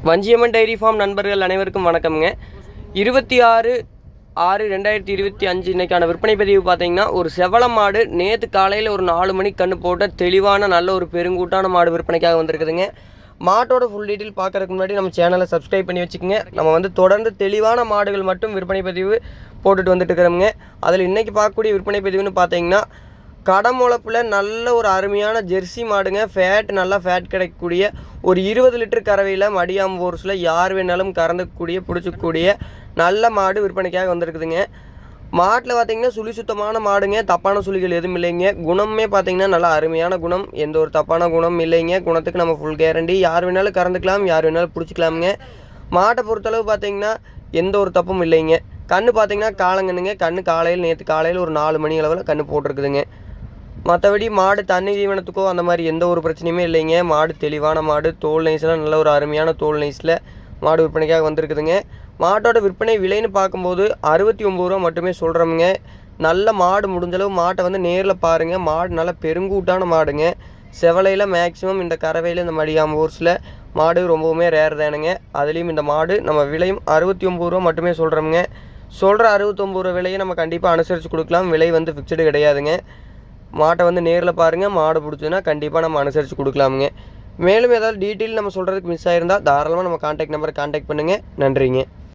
Vanjiamman dairy farm நண்பர்கள் அனைவருக்கும் வணக்கம்ங்க. 26/6/2025 இன்றைக்கான விற்பனை பதிவு பார்த்தீங்கன்னா, ஒரு செவள மாடு நேற்று காலையில் ஒரு 4 மணிக்கு கன்று போட்ட தெளிவான நல்ல ஒரு பெருங்கூட்டான மாடு விற்பனைக்காக வந்திருக்குதுங்க. மாட்டோட ஃபுல் டீட்டெயில் பார்க்குறதுக்கு முன்னாடி நம்ம சேனலை சப்ஸ்கிரைப் பண்ணி வச்சுக்கோங்க. நம்ம தொடர்ந்து தெளிவான மாடுகள் மட்டும் விற்பனை பதிவு போட்டுட்டு வந்துட்டு இருக்கிறோம்ங்க. அதில் இன்றைக்கி பார்க்கக்கூடிய விற்பனை பதிவுன்னு பார்த்தீங்கன்னா, கடமுளப்பில் நல்ல ஒரு அருமையான ஜெர்சி மாடுங்க. நல்லா ஃபேட் கிடைக்கக்கூடிய ஒரு 20 லிட்டர் கறவையில் மடியாம்பூர்ஸில் யார் வேணாலும் கறந்துக்கூடிய பிடிச்சக்கூடிய நல்ல மாடு விற்பனைக்காக வந்திருக்குதுங்க. மாட்டில் பார்த்திங்கன்னா சுழி சுத்தமான மாடுங்க. தப்பான சுழிகள் எதுவும் இல்லைங்க. குணமே பார்த்திங்கன்னா நல்லா அருமையான குணம். எந்த ஒரு தப்பான குணம் இல்லைங்க. குணத்துக்கு நம்ம ஃபுல் கேரண்டி. யார் வேணாலும் கறந்துக்கலாம், யார் வேணாலும் பிடிச்சிக்கலாமுங்க. மாட்டை பொறுத்தளவு பார்த்திங்கன்னா எந்த ஒரு தப்பும் இல்லைங்க. கன்று பார்த்திங்கன்னா காலங்கண்ணுங்க. கன்று நேற்று காலையில் ஒரு 4 மணி அளவில் கன்று போட்டிருக்குதுங்க. மற்றபடி மாடு தண்ணி தீவனத்துக்கோ அந்த மாதிரி எந்த ஒரு பிரச்சனையுமே இல்லைங்க. மாடு தெளிவான மாடு. தோல் நைஸில் நல்ல ஒரு அருமையான தோல் நைஸில் மாடு விற்பனைக்காக வந்திருக்குதுங்க. மாட்டோட விற்பனை விலைன்னு பார்க்கும்போது 69 ரூபா மட்டுமே சொல்கிறோமுங்க. நல்ல மாடு முடிஞ்சளவு மாட்டை நேரில் பாருங்கள். மாடு நல்ல பெருங்கூட்டான மாடுங்க. செவலையில் மேக்ஸிமம் இந்த கறவையில் இந்த மடியாம்பூர்ஸில் மாடு ரொம்பவுமே ரேர் தானுங்க. அதுலேயும் இந்த மாடு நம்ம விலையும் 69 ரூபா மட்டுமே சொல்கிறோமுங்க. சொல்கிற 69 ரூபா விலையை நம்ம கண்டிப்பாக அனுசரித்து கொடுக்கலாம். விலை ஃபிக்ஸ்டு கிடையாதுங்க. மாட்டை நேரில் பாருங்கள். மாடு பிடிச்சதுன்னா கண்டிப்பாக நம்ம அனுசரித்து கொடுக்கலாமுங்க. மேலும் ஏதாவது டீட்டெயில் நம்ம சொல்கிறதுக்கு மிஸ் ஆகிருந்தால் தாராளமாக நம்ம கான்டாக்ட் நம்பரை கான்டாக்ட் பண்ணுங்கள். நன்றிங்க.